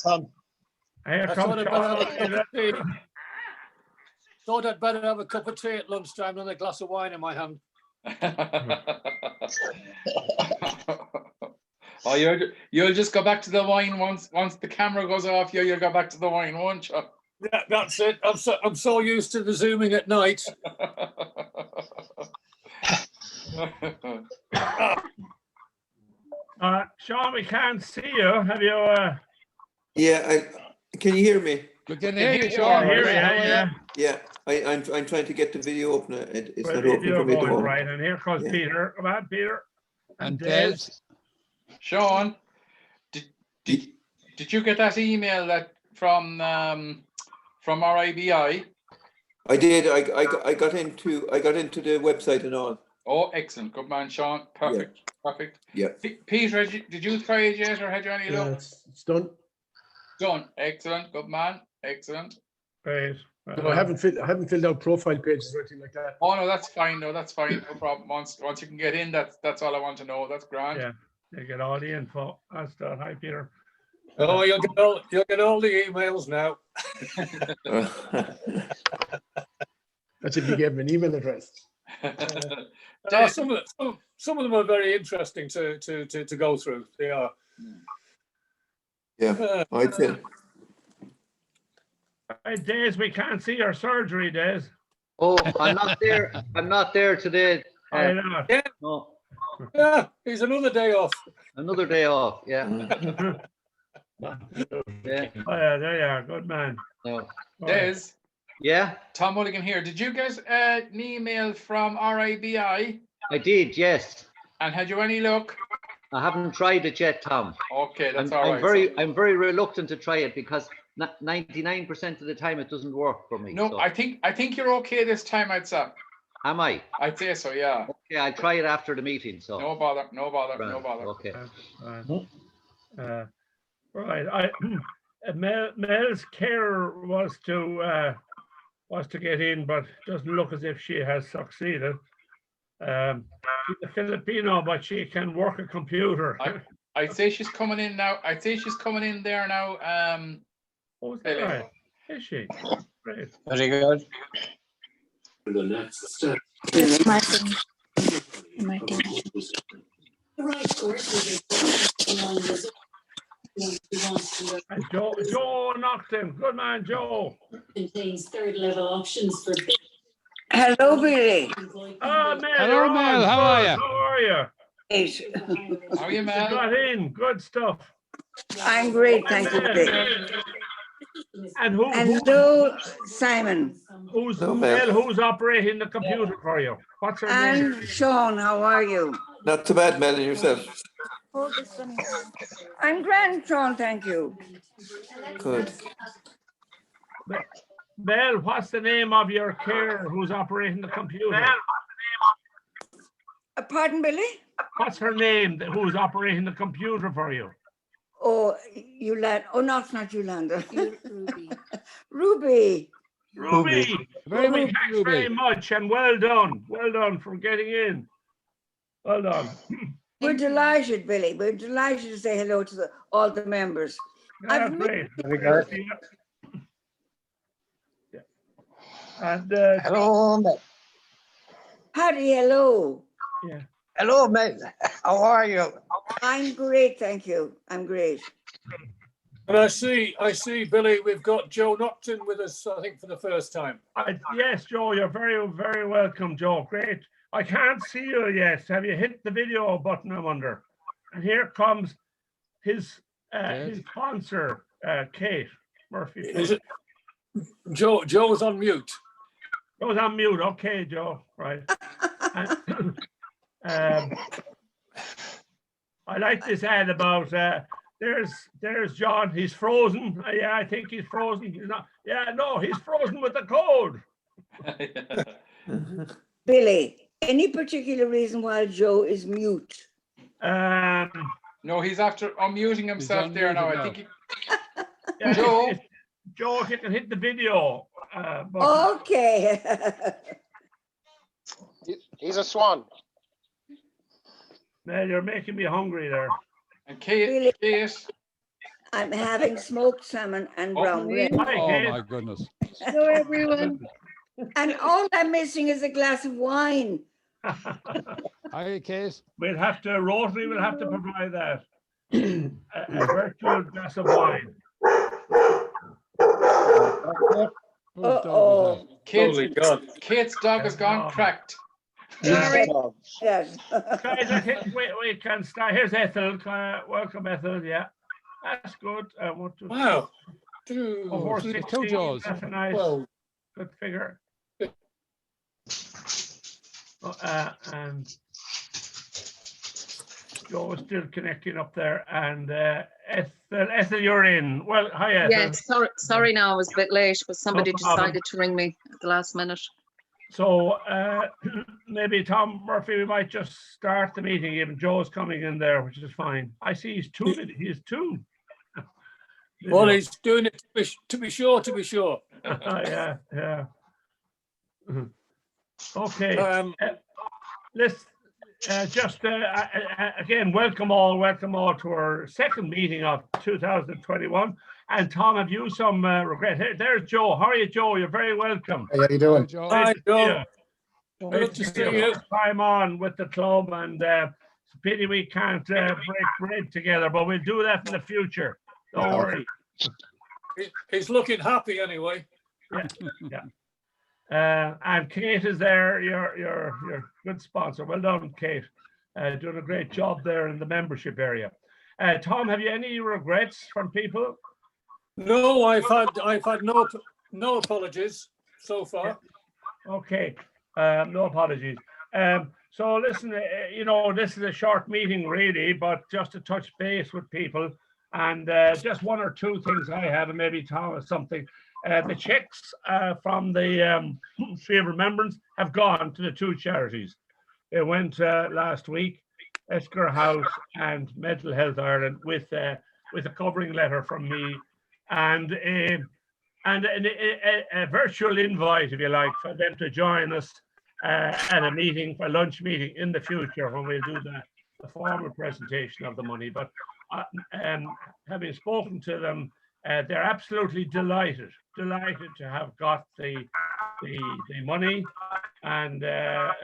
Tom. Here I comes thought I'd better have a cup of tea at lunchtime and a glass of wine in my hand. Oh, you'll just go back to the wine once the camera goes off. You'll go back to the wine, won't you? Yeah, that's it. I'm so used to the zooming at night. Sean, we can't see you. Have you? Yeah, can you hear me? We can hear you, Sean. Yeah, I'm trying to get the video up now. It's Well, not open for me to open. right, and here comes Peter. Come on, Peter. And Des. Sean, did you get that email that from RIBI? I did. I got into the website and all. Oh, excellent. Good man, Sean. Perfect. Yeah. Perfect. Yeah. Peter, did you try it yet, or had you any luck? It's done. Done. Excellent. Good man. Excellent. Great. No, I haven't filled out profile pages or anything like that. Oh no, that's fine. No, that's fine. No problem. Once you can get in, that's all I want to know. That's grand. Yeah, you get all the info. That's done. Hi, Peter. Oh, you'll get all the emails now. That's if you give them an email address. Some of them are very interesting to go through. They are. Yeah, I'd say. Hey, Des, we can't see your surgery, Des. Oh, I'm not there. I'm not there today. I know. Yeah. No, Yeah, he's another day off. another day off. Yeah. Yeah. Oh, yeah, there you are. Good man. No. Des. Yeah, Tom Mulligan here. Did you get an email from RIBI? I did. Yes. And had you any luck? I haven't tried it yet, Tom. Okay, that's all I'm right. I'm very reluctant to try it because 99% of the time it doesn't work for me. No, so. I think you're okay this time, I'd say. Am I? I'd say so, yeah. Okay, I'll try it after the meeting. So. No bother. Right, okay. Right. Mel's care was to get in, but doesn't look as if she has succeeded. She's a Filipino, but she can work a computer. I'd say she's coming in now. I'd say she's coming in there now. Oh, is that right? Is she? Great. Very good. The next step. And Joe knocked him. Good man, Joe. Contains third level options for. Hello, Billy. Oh, Mel. Hello, Mel. How are you? How are you? Great. How are you, Mel? Got in. Good stuff. I'm great, thank you, Billy. And who? Hello, Simon. Who's Hello, Mel? Mel. Who's operating the computer for you? What's her name? And Sean, how are you? Not too bad, Mel, and yourself. I'm grand, Sean, thank you. Good. Mel, what's the name of your carer who's operating the computer? Pardon, Billy? What's her name who's operating the computer for you? Oh, Yolanda. Oh, not Yolanda. Ruby. Ruby. Very much, Thanks Ruby. very much, and well done. Well done for getting in. Well done. We're delighted, Billy. We're delighted to say hello to all the members. Yeah, I've great. Very good. Yeah. And Hello, Mel. Paddy, hello. yeah. Hello, Mel. How are you? I'm great, thank you. I'm great. And I see, Billy, we've got Joe Nocton with us, I think, for the first time. Yes, Joe, you're very, very welcome, Joe. Great. I can't see you yet. Have you hit the video button, I wonder? And here comes his sponsor, Kate Murphy. Is it? Joe's on mute. Joe's on mute. Okay, Joe. Right. I like this ad about there's John. He's frozen. Yeah, I think he's frozen. He's not. Yeah, no, he's frozen with the code. Billy, any particular reason why Joe is mute? No, he's after unmuting himself there now. I think Yeah, Joe. Joe, if you can hit the video. Okay. He's a swan. Man, you're making me hungry there. And Kate. I'm having smoked salmon and brown bread. Hi, Oh, Kate. my goodness. Hello, everyone. And all I'm missing is a glass of wine. Hi, Kate. We'll have to, Rotary will have to provide that. A virtual glass of wine. Whose dog Uh-oh. Holy God. Kate's dog has gone cracked. Yes. Guys, I think we can start. Here's Ethel. Welcome, Ethel. Yeah, that's good. What to, Wow. Two, oh, horse three, 16, Joes. that's a nice, 12. good figure. And Joe is still connecting up there. And Ethel, you're in. Well, hi, Ethel. Yes, sorry now, I was a bit late, but somebody problem. decided to ring me at the last minute. So maybe Tom Murphy, we might just start the meeting. Even Joe's coming in there, which is fine. I see he's two. He's two. Well, he's doing it to be sure. Yeah, yeah. Okay. Let's just again welcome all to our second meeting of 2021. And Tom, have you some regret? There's Joe. How are you, Joe? You're very welcome. Hey, how you doing? Joe. Hi, Joe. Great Good to see see you. you. First time on with the club, and it's a pity we can't break bread together, but we'll do that in the future. Don't worry. He's looking happy anyway. And Kate is there. Your good sponsor. Well done, Kate. Doing a great job there in the membership area. Tom, have you any regrets from people? No, I've had no apologies so far. Okay, no apologies. So listen, this is a short meeting really, but just to touch base with people, and just one or two things I have, and maybe Tom has something. The checks from the Tree of Remembrance have gone to the two charities. They went last week, Esker House and Mental Health Ireland, with a covering letter from me, and a virtual invite, if you like, for them to join us at a meeting, for a lunch meeting in the future when we'll do the formal presentation of the money. But having spoken to them, they're absolutely delighted to have got the money, and they're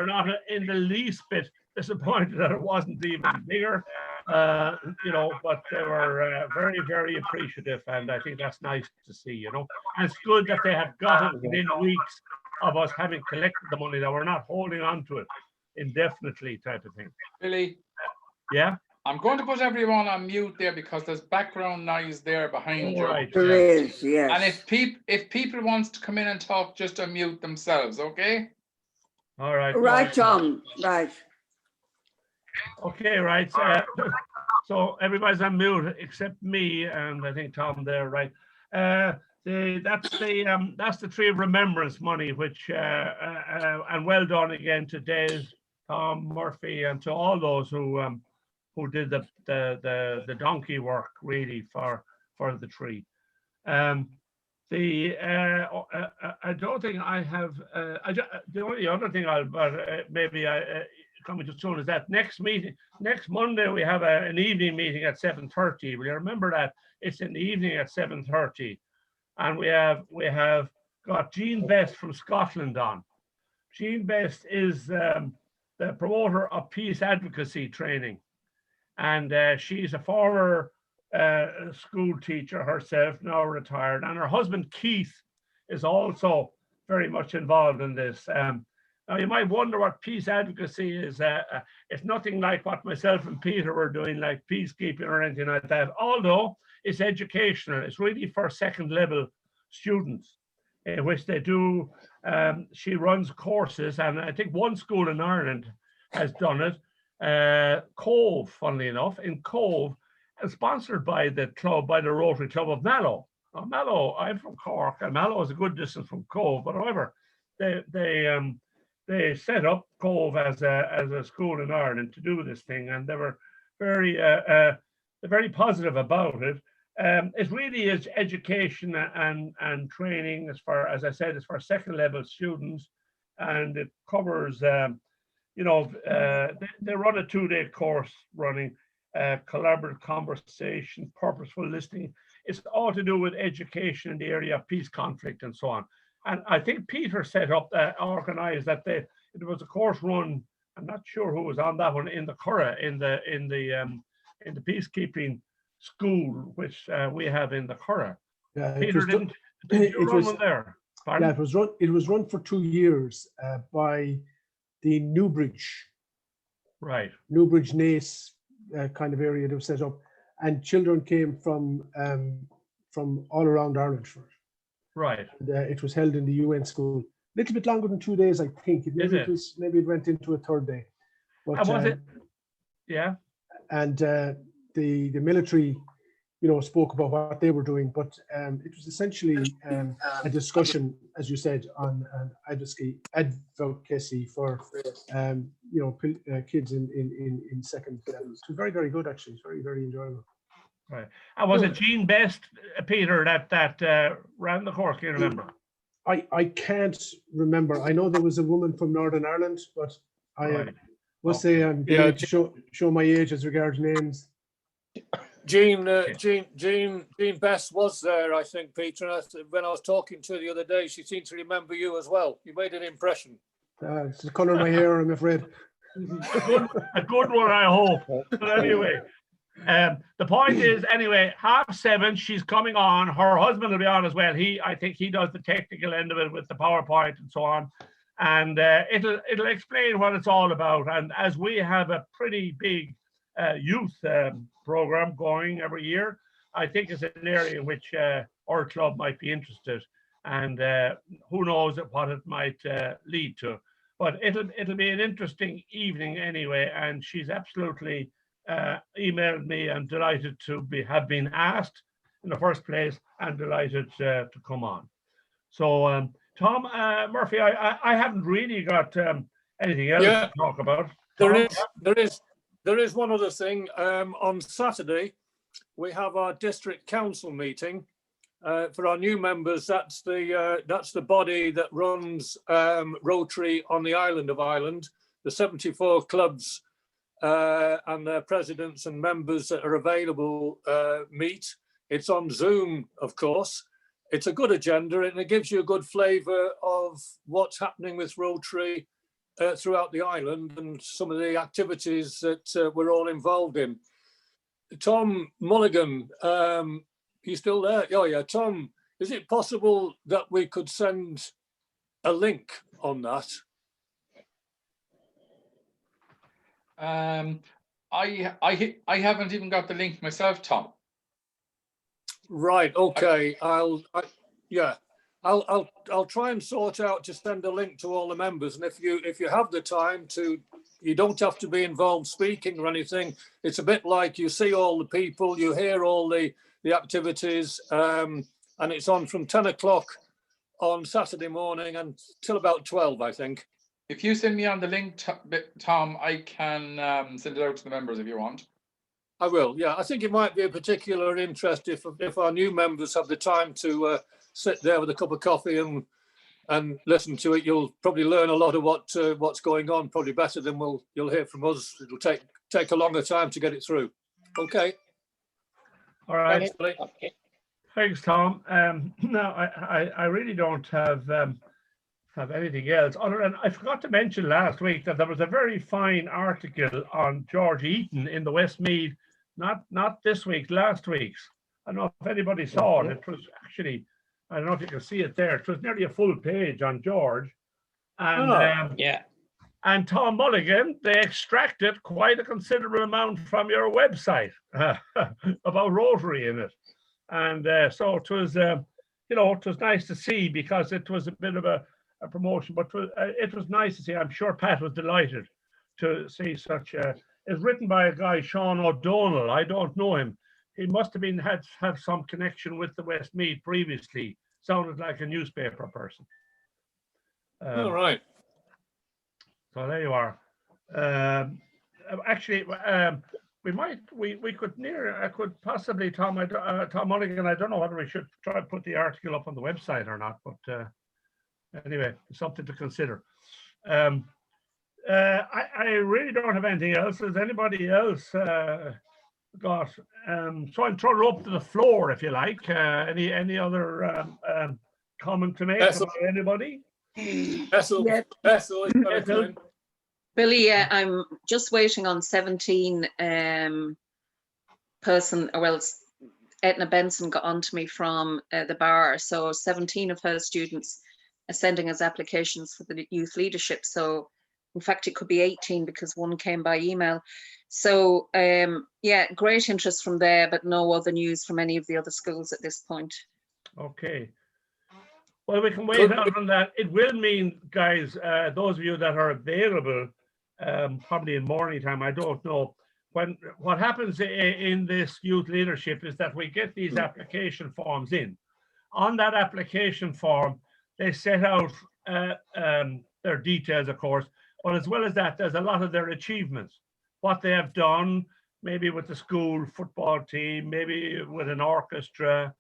not in the least bit disappointed that it wasn't even bigger, but they were very, very appreciative, and I think that's nice to see, and it's good that they have got it within weeks of us having collected the money, that we're not holding on to it indefinitely type of thing. Billy, Yeah. I'm going to put everyone on mute there because there's background noise there behind you. Right. There is, yes. And if people wants to come in and talk, just unmute themselves, okay? All right. Right, Tom, right. Okay, right. So everybody's on mute except me, and I think Tom there, right? That's the Tree of Remembrance money, which and well done again to Des, Tom Murphy, and to all those who did the donkey work really for the tree. I don't think I have. The only other thing coming to soon is that next Monday we have an evening meeting at 7:30. Will you remember that? It's in the evening at 7:30, and we have got Jean Best from Scotland on. Jean Best is the promoter of peace advocacy training, and she's a former school teacher herself, now retired, and her husband Keith is also very much involved in this. Now you might wonder what peace advocacy is. It's nothing like what myself and Peter were doing, like peacekeeping or anything like that, although it's educational. It's really for second level students, in which they do, she runs courses, and I think one school in Ireland has done it. Cove, funnily enough, in Cove, sponsored by the Rotary Club of Mallow. Now, Mallow, I'm from Cork, and Mallow is a good distance from Cove, but however, they set up Cove as a school in Ireland to do this thing, and they were very positive about it. It really is education and training, as I said, it's for second level students, and it covers, they run a 2-day course running. collaborative conversation, purposeful listening. It's all to do with education in the area of peace, conflict, and so on. And I think Peter set up, organized that it was a course run. I'm not sure who was on that one in the Curragh, in the peacekeeping school, which we have in the Curragh. Yeah, Peter, did you run one there? Pardon? Yeah, it was run for 2 years by the Newbridge Nace kind of area that was set up, and children came from all around Ireland for it. Right. And, it was held in the UN school. A little bit longer than 2 days, I think. Maybe it went into a third day. But, and was it? Yeah. And the military, spoke about what they were doing, but it was essentially a discussion, as you said, on advocacy for kids in second levels. It was very, very good, actually. It's very, very enjoyable. Right. And was it Jean Best, Peter, that ran the course? Can you remember? I can't remember. I know there was a woman from Northern Ireland, but I must say I'm beginning to show my age as regards names. Jean Best was there, I think, Peter. When I was talking to her the other day, she seemed to remember you as well. You made an impression. It's the colour of my hair, I'm afraid. A good one, I hope. But anyway, the point is, anyway, 7:30, she's coming on. Her husband will be on as well. I think he does the technical end of it with the PowerPoint and so on. And it'll explain what it's all about. And as we have a pretty big youth program going every year, I think it's an area in which our club might be interested, and who knows what it might lead to. But it'll be an interesting evening anyway. And she's absolutely emailed me and delighted to have been asked in the first place, and delighted to come on. So Tom Murphy, I haven't really got anything else to talk about. There is one other thing. On Saturday, we have our district council meeting. For our new members, that's the body that runs Rotary on the island of Ireland. The 74 clubs and their presidents and members that are available meet. It's on Zoom, of course. It's a good agenda, and it gives you a good flavour of what's happening with Rotary throughout the island and some of the activities that we're all involved in. Tom Mulligan, you still there? Oh yeah, Tom, is it possible that we could send a link on that? I haven't even got the link myself, Tom. Right. Okay. I'll try and sort out to send a link to all the members. And if you have the time to, you don't have to be involved speaking or anything. It's a bit like you see all the people, you hear all the activities, and it's on from 10 o'clock on Saturday morning until about 12, I think. If you send me on the link, Tom, I can send it out to the members if you want. I will, yeah. I think it might be a particular interest if our new members have the time to sit there with a cup of coffee and listen to it. You'll probably learn a lot of what's going on, probably better than you'll hear from us. It'll take a longer time to get it through. Okay. All right. Thanks, Billy. Thanks, Tom. No, I really don't have anything else other than I forgot to mention last week that there was a very fine article on George Eaton in the Westmeath, not this week, last week's. I don't know if anybody saw it. It was actually, I don't know if you can see it there. It was nearly a full page on George. And and Tom Mulligan, they extracted quite a considerable amount from your website about Rotary in it. And so it was, it was nice to see, because it was a bit of a promotion, but it was nice to see. I'm sure Pat was delighted to see such it's written by a guy, Sean O'Donnell. I don't know him. He must have had some connection with the Westmeath previously. Sounded like a newspaper person. All right. So there you are. Actually, I could possibly, Tom Mulligan, I don't know whether we should try to put the article up on the website or not, but anyway, something to consider. I really don't have anything else. Does anybody else got, so I'll throw it up to the floor if you like. Any other comment to make Ethel. about anybody? Ethel, Yeah. Ethel is gonna Ethel. come in. Billy, I'm just waiting on 17 person, or else Etna Benson got on to me from the bar. So 17 of her students are sending us applications for the youth leadership. So in fact, it could be 18 because one came by email. So yeah, great interest from there, but no other news from any of the other schools at this point. Okay. Well, we can wait out on that. It will mean, guys, those of you that are available, probably in morning time, I don't know. What happens in this youth leadership is that we get these application forms in. On that application form, they set out their details, of course, but as well as that, there's a lot of their achievements, what they have done, maybe with the school football team, maybe with an orchestra,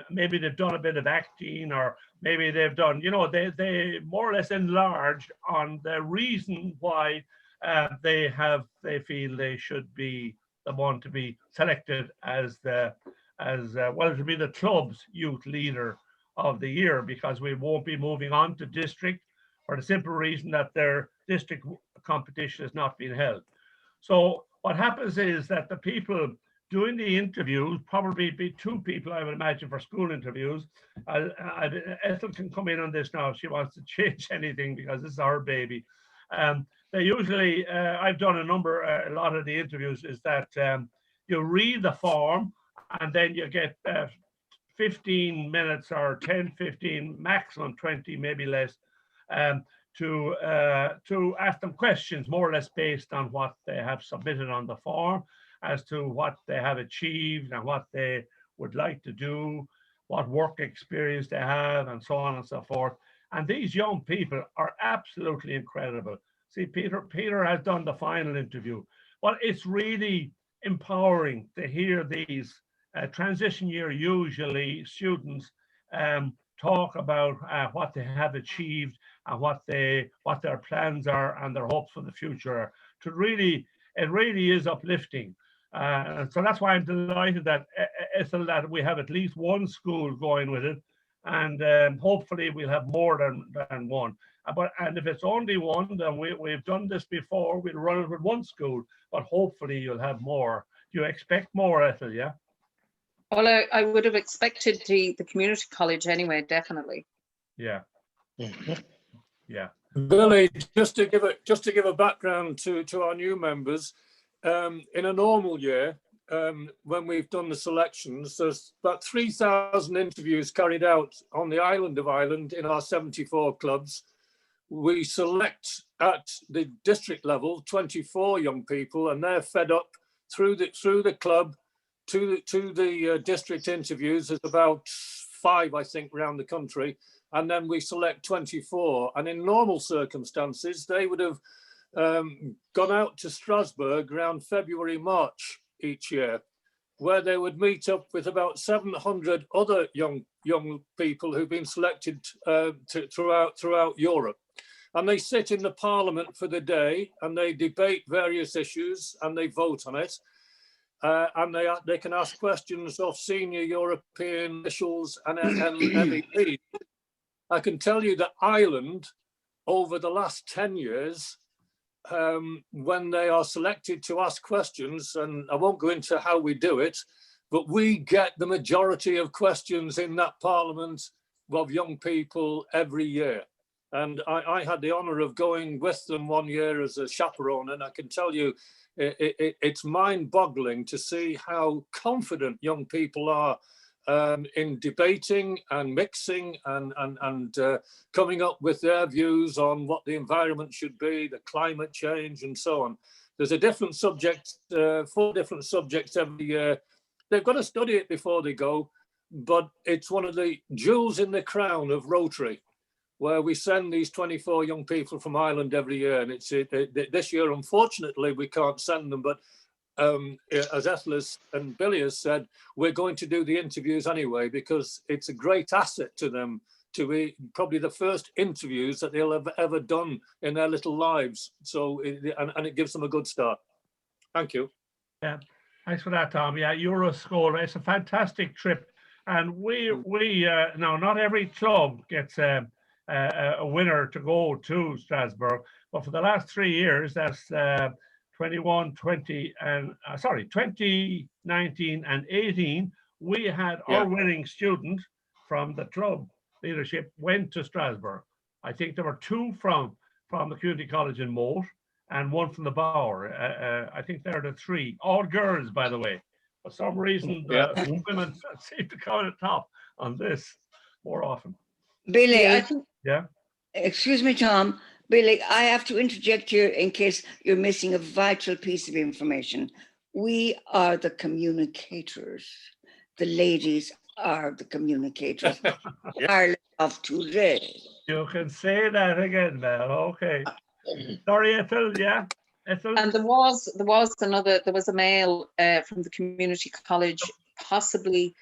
maybe they've done a bit of acting, or maybe they've done, you know, they more or less enlarge on the reason why they feel they should be the one to be selected as well, to be the club's youth leader of the year, because we won't be moving on to district for the simple reason that their district competition has not been held. So what happens is that the people doing the interviews, probably be two people, I would imagine, for school interviews. Ethel can come in on this now if she wants to change anything, because this is our baby. They usually, I've done a lot of the interviews, is that you read the form and then you get 15 minutes or 10, 15, maximum 20, maybe less, to ask them questions more or less based on what they have submitted on the form, as to what they have achieved and what they would like to do, what work experience they have, and so on and so forth. And these young people are absolutely incredible. See, Peter has done the final interview, but it's really empowering to hear these transition year, usually students talk about what they have achieved and what their plans are and their hopes for the future. It really is uplifting. So that's why I'm delighted that Ethel, that we have at least one school going with it, and hopefully we'll have more than one. And if it's only one, then we've done this before. We'll run it with one school, but hopefully you'll have more. Do you expect more, Ethel? Yeah. Well, I would have expected the community college anyway, definitely. Yeah. Yeah. Billy, just to give a background to our new members, in a normal year, when we've done the selections, there's about 3,000 interviews carried out on the island of Ireland in our 74 clubs. We select at the district level 24 young people, and they're fed up through the club to the district interviews. There's about 5, I think, around the country, and then we select 24. And in normal circumstances, they would have gone out to Strasbourg around February, March each year, where they would meet up with about 700 other young people who've been selected throughout Europe. And they sit in the parliament for the day, and they debate various issues, and they vote on it. And they can ask questions of senior European officials and MEPs. I can tell you that Ireland, over the last 10 years, when they are selected to ask questions, and I won't go into how we do it, but we get the majority of questions in that parliament of young people every year. And I had the honor of going with them one year as a chaperone, and I can tell you, it's mind-boggling to see how confident young people are in debating and mixing and coming up with their views on what the environment should be, the climate change, and so on. There's a different subject, 4 different subjects every year. They've got to study it before they go, but it's one of the jewels in the crown of Rotary, where we send these 24 young people from Ireland every year. And this year, unfortunately, we can't send them, but as Ethel and Billy has said, we're going to do the interviews anyway, because it's a great asset to them to be probably the first interviews that they'll have ever done in their little lives. So, and it gives them a good start. Thank you. Yeah. Thanks for that, Tom. Yeah, Euroschool. It's a fantastic trip. And we now, not every club gets a winner to go to Strasbourg, but for the last 3 years, that's 21, 20, and 2019 and 18, we had our winning student from the club leadership went to Strasbourg. I think there were 2 from the community college in Moat and 1 from the Bauer. I think they're the 3, all girls, by the way. For some reason, the women seem to come at the top on this more often. Billy, Yeah, I think Yeah. excuse me, Tom. Billy, I have to interject here in case you're missing a vital piece of information. We are the communicators. The ladies are the communicators. Ireland of today. You can say that again, Mel. Okay. Sorry, Ethel. Yeah, Ethel. And there was a male from the community college, possibly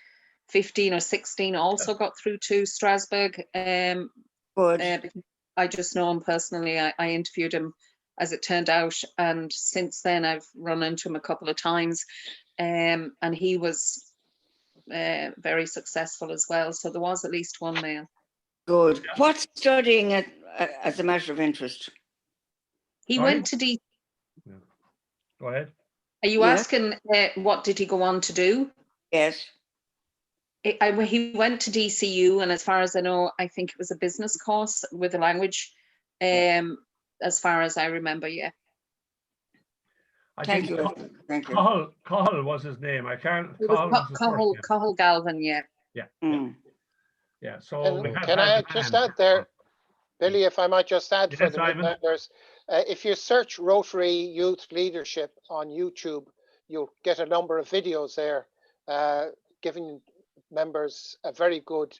15 or 16, also got through to Strasbourg. Good. I just know him personally. I interviewed him, as it turned out, and since then I've run into him a couple of times, and he was very successful as well. So there was at least one male. Good. What's studying as a matter of interest? He went to D. Go ahead. Are you asking what did he go on to do? Yes. He went to DCU, and as far as I know, I think it was a business course with a language. As far as I remember, yeah. Thank you. Thank you. Cahill was his name. I can't. Cahill Galvin, yeah. Yeah. Mm. Yeah. So Can I just add there, Billy, if I might just add for the Simon. members, if you search Rotary Youth Leadership on YouTube, you'll get a number of videos there giving members a very good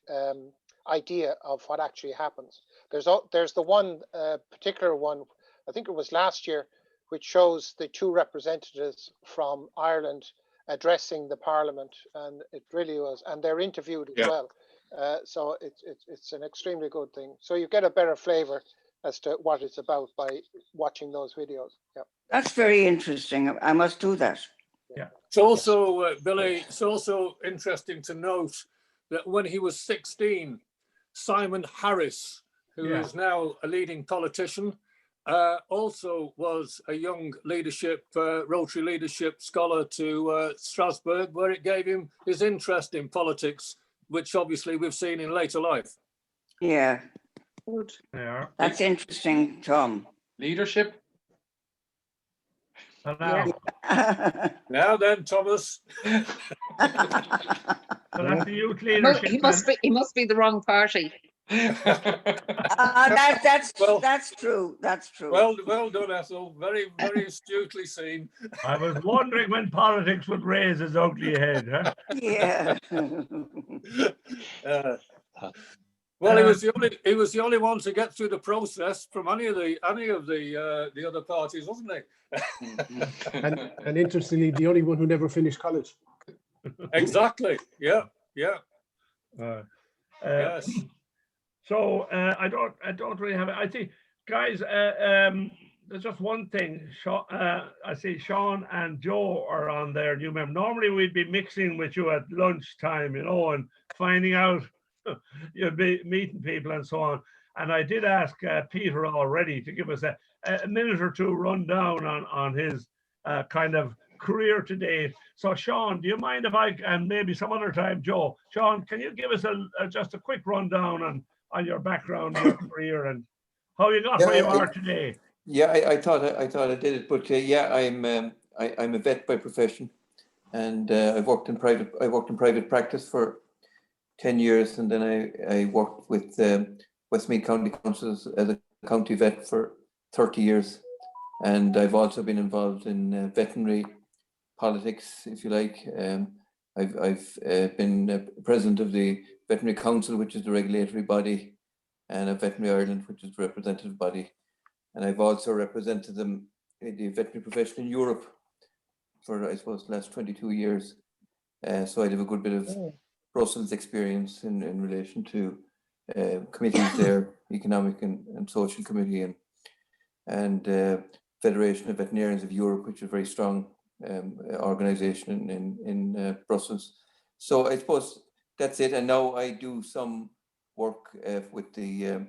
idea of what actually happens. There's the one particular one, I think it was last year, which shows the 2 representatives from Ireland addressing the Parliament, and it really was, and they're interviewed as well. So it's an extremely good thing. So you get a better flavour as to what it's about by watching those videos. Yeah, that's very interesting. I must do that. Yeah. It's also, Billy, it's also interesting to note that when he was 16, Simon Harris, who is now a leading politician, also was a young Rotary leadership scholar to Strasbourg, where it gave him his interest in politics, which obviously we've seen in later life. Yeah. Good. Yeah. That's interesting, Tom. Leadership. Now then, Thomas. So that's the youth leadership. He must be the wrong party. That's true. That's true. Well done, Ethel. Very, very astutely seen. I was wondering when politics would raise its ugly head, huh? Yeah. Well, he was the only one to get through the process from any of the other parties, wasn't he? And interestingly, the only one who never finished college. Exactly. Yeah. Yes. So I don't really have it. I think, guys, there's just one thing. I see Sean and Joe are on there, new member. Normally we'd be mixing with you at lunchtime, and finding out, you'd be meeting people and so on. And I did ask Peter already to give us a minute or two rundown on his kind of career to date. So Sean, do you mind if and maybe some other time, Joe, Sean, can you give us just a quick rundown on your background, your career, and how you got where you are today? Yeah, I thought I did it, but I'm a vet by profession, and I worked in private practice for 10 years, and then I worked with Westmeath County Council as a county vet for 30 years, and I've also been involved in veterinary politics, if you like. I've been president of the Veterinary Council, which is the regulatory body, and of Veterinary Ireland, which is the representative body. And I've also represented them in the veterinary profession in Europe for, I suppose, the last 22 years. So I have a good bit of Brussels experience in relation to committees there, Economic and Social Committee and Federation of Veterinarians of Europe, which is very strong organization in Brussels. So I suppose that's it. And now I do some work with the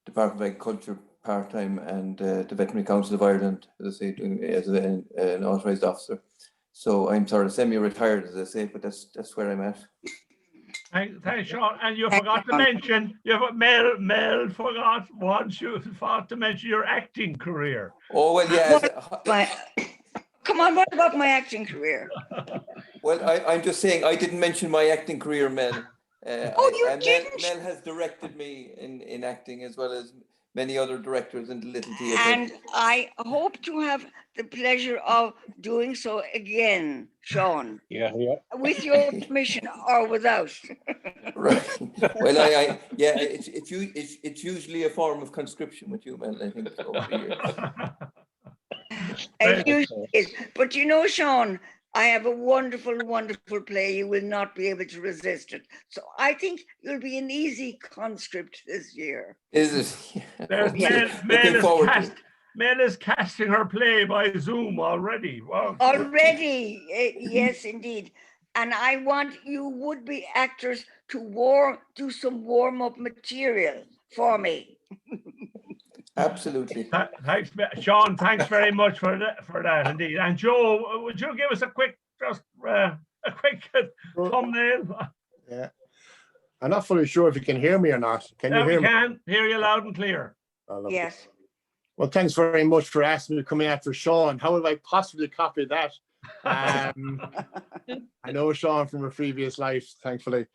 Department of Agriculture part-time and the Veterinary Council of Ireland, as I say, doing as an authorised officer. So I'm sort of semi-retired, as I say, but that's where I'm at. Thanks, Sean. And you forgot to mention, Mel forgot once, you forgot to mention your acting career. Oh, well, yeah. Come on, what about my acting career? Well, I'm just saying, I didn't mention my acting career, Mel. You didn't? Mel has directed me in acting, as well as many other directors in the Little Theatre. And I hope to have the pleasure of doing so again, Sean. Yeah. With your permission or without. Right. Well, yeah, it's usually a form of conscription with you, Mel, I think, over the years. It usually is. But you know, Sean, I have a wonderful, wonderful play. You will not be able to resist it. So I think you'll be an easy conscript this year. Is it? There's Mel is casting her play by Zoom already. Wow. Already, yes, indeed. And I want you would-be actors to do some warm-up material for me. Absolutely. Thanks, Sean. Thanks very much for that, indeed. And Joe, would you give us a quick thumbnail? Yeah, I'm not fully sure if you can hear me or not. Can you hear me? We can hear you loud and clear. Yes. Well, thanks very much for asking me to come in after Sean. How would I possibly copy that? I know Sean from a previous life, thankfully.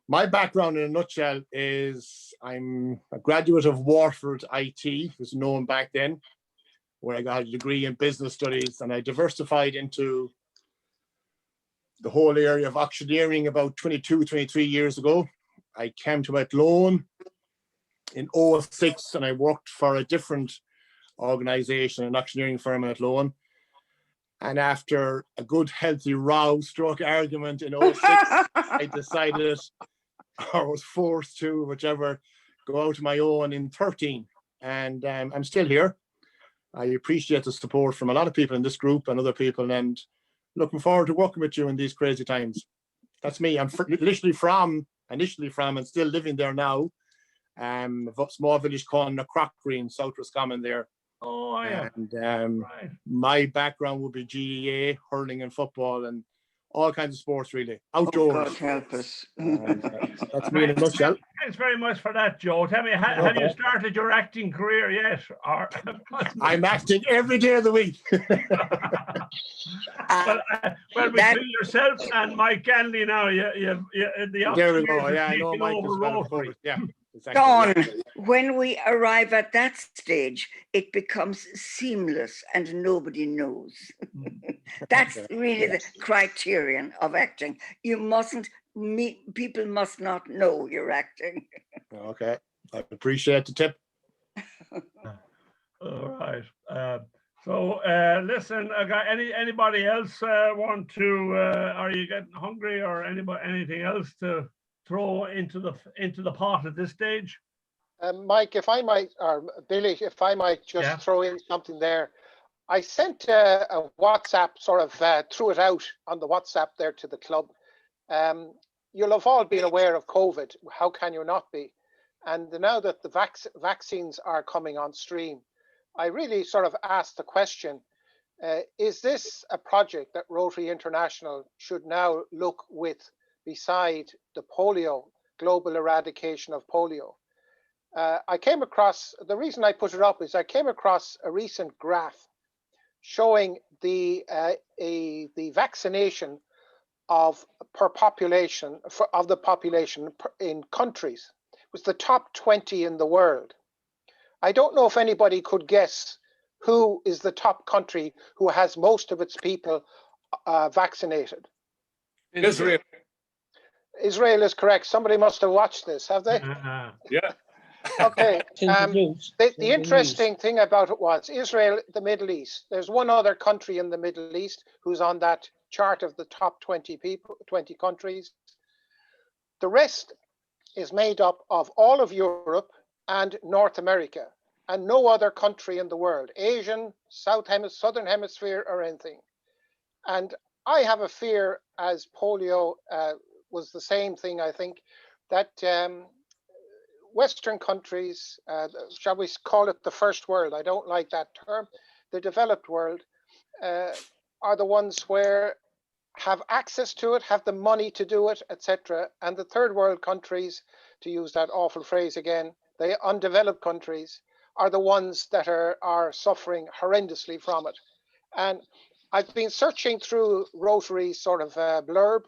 My background in a nutshell is I'm a graduate of Waterford IT, was known back then, where I got a degree in business studies, and I diversified into the whole area of auctioneering about 22, 23 years ago. I came to Athlone in 2006, and I worked for a different organization, an auctioneering firm in Athlone. And after a good healthy row stroke argument in 2006, I decided, or was forced to, whichever, go out on my own in 2013. And I'm still here. I appreciate the support from a lot of people in this group and other people, and looking forward to working with you in these crazy times. That's me. I'm initially from and still living there now. A small village called Knockrockery in South Roscommon there. Oh, yeah. And my background would be GEA, hurling and football, and all kinds of sports, really. Outdoors. Oh, God help us. That's me in a nutshell. Thanks very much for that, Joe. Tell me, have you started your acting career yet? Or I'm acting every day of the week. Well, between yourself and Mike Ganley now, there we go. Yeah, I know Mike is well. Yeah. Exactly. Dawn, when we arrive at that stage, it becomes seamless and nobody knows. That's really the criterion of acting. You mustn't people must not know you're acting. Okay, I appreciate the tip. All right. So listen, anybody else want to? Are you getting hungry, or anything else to throw into the pot at this stage? Mike, if I might, or Billy, if I might just throw in something there. I sent a WhatsApp, sort of threw it out on the WhatsApp there to the club. You'll have all been aware of COVID. How can you not be? And now that the vaccines are coming on stream, I really sort of asked the question, is this a project that Rotary International should now look with beside the polio, global eradication of polio? I came across, the reason I put it up is I came across a recent graph showing the vaccination of the population in countries. It was the top 20 in the world. I don't know if anybody could guess who is the top country who has most of its people vaccinated. Israel. Israel is correct. Somebody must have watched this, have they? Yeah. Okay. The interesting thing about it was Israel, the Middle East. There's one other country in the Middle East who's on that chart of the top 20 countries. The rest is made up of all of Europe and North America, and no other country in the world, Asian, Southern Hemisphere, or anything. And I have a fear, as polio was the same thing, I think, that Western countries, shall we call it the first world? I don't like that term. The developed world are the ones where have access to it, have the money to do it, etc. And the third world countries, to use that awful phrase again, the undeveloped countries are the ones that are suffering horrendously from it. And I've been searching through Rotary's sort of blurb,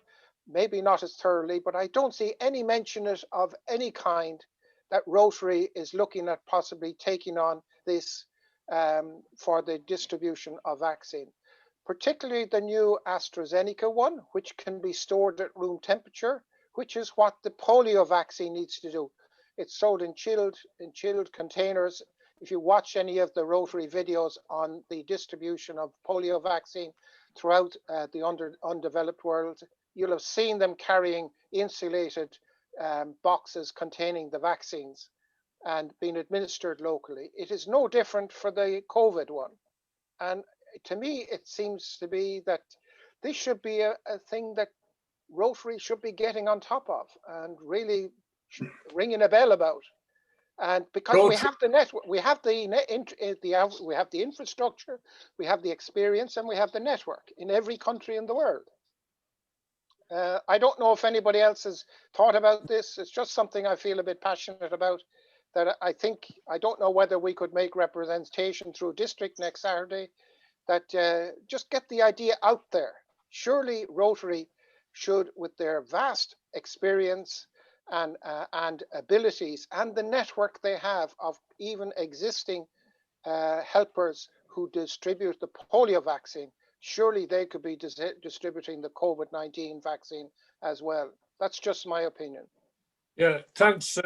maybe not as thoroughly, but I don't see any mention of any kind that Rotary is looking at possibly taking on this for the distribution of vaccine, particularly the new AstraZeneca one, which can be stored at room temperature, which is what the polio vaccine needs to do. It's sold in chilled containers. If you watch any of the Rotary videos on the distribution of polio vaccine throughout the undeveloped world, you'll have seen them carrying insulated boxes containing the vaccines and being administered locally. It is no different for the COVID one. And to me, it seems to be that this should be a thing that Rotary should be getting on top of and really ringing a bell about. And because we have the network, we have the infrastructure, we have the experience, and we have the network in every country in the world. I don't know if anybody else has thought about this. It's just something I feel a bit passionate about. That I don't know whether we could make representation through district next Saturday. That just get the idea out there. Surely Rotary should, with their vast experience and abilities and the network they have of even existing helpers who distribute the polio vaccine, surely they could be distributing the COVID-19 vaccine as well. That's just my opinion. Yeah, thanks,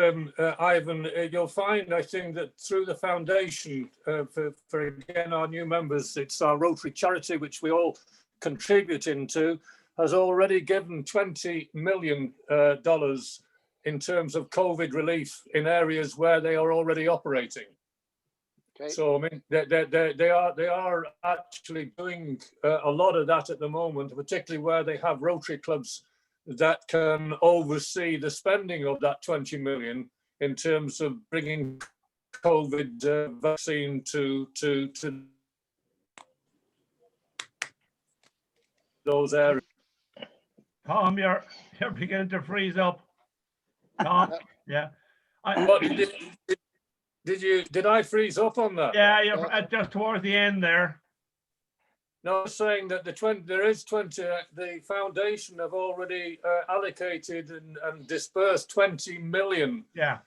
Ivan. You'll find, I think, that through the foundation for again our new members, it's our Rotary charity, which we all contribute into, has already given $20 million in terms of COVID relief in areas where they are already operating. Okay. So I mean, they are actually doing a lot of that at the moment, particularly where they have Rotary clubs that can oversee the spending of that 20 million in terms of bringing COVID vaccine to those areas. Tom, you're beginning to freeze up. Tom, yeah. Did I freeze up on that? Yeah, you're just towards the end there. No, I'm saying that the foundation have already allocated and dispersed 20 million. Yeah.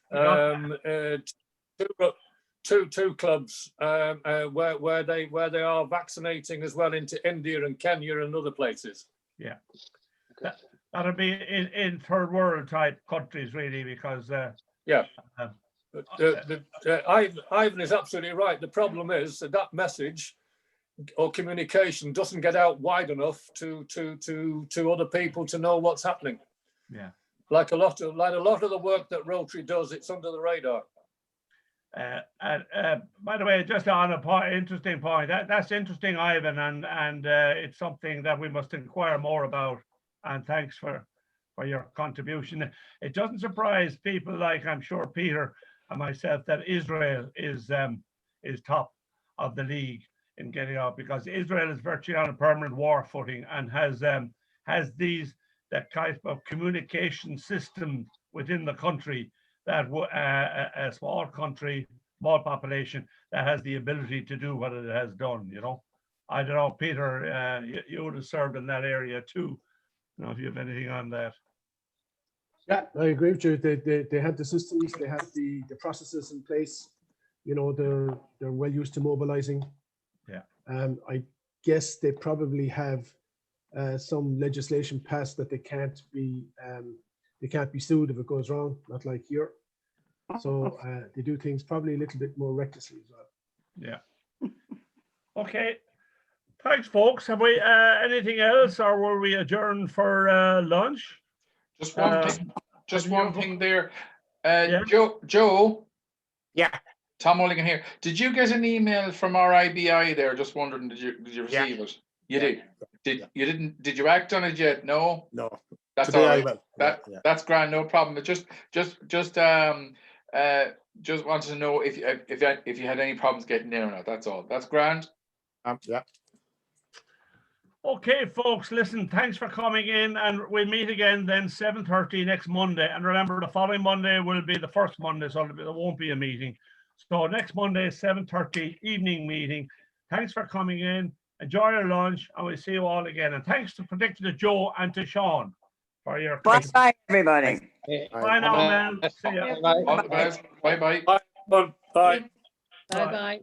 Two clubs where they are vaccinating as well into India and Kenya and other places. Yeah. Okay. That'll be in third world type countries really, because yeah. Ivan is absolutely right. The problem is that message or communication doesn't get out wide enough to other people to know what's happening. Yeah. Like a lot of the work that Rotary does, it's under the radar. By the way, just on a interesting point, that's interesting, Ivan, and it's something that we must inquire more about. And thanks for your contribution. It doesn't surprise people like, I'm sure, Peter and myself, that Israel is top of the league in getting out, because Israel is virtually on a permanent war footing and has that type of communication system within the country that a small country, small population, that has the ability to do what it has done. You know, I don't know, Peter, you would have served in that area too. I don't know if you have anything on that. Yeah, I agree with you. They have the systems, they have the processes in place. You know, they're well used to mobilizing. Yeah. I guess they probably have some legislation passed that they can't be sued if it goes wrong, not like here. So they do things probably a little bit more recklessly as well. Yeah. Okay. Thanks, folks. Have we anything else, or were we adjourned for lunch? Just one thing. Just one thing there. Yeah. Joe. Yeah. Tom Mulligan here. Did you get an email from our IBI there? Just wondering, did you receive it? You did you act on it yet? No? No. That's Today all I right. will. That's grand, no problem. But just wanted to know if you had any problems getting in or not. That's all. That's grand. Yeah. Okay, folks, listen, thanks for coming in, and we'll meet again then 7:30 next Monday. And remember, the following Monday will be the first Monday, so there won't be a meeting. So next Monday is 7:30 evening meeting. Thanks for coming in. Enjoy your lunch, and we'll see you all again. And thanks to Joe and to Sean for your Bye, everybody. Bye now, Mel. See ya. All the best. Bye bye. Bye. Bye bye.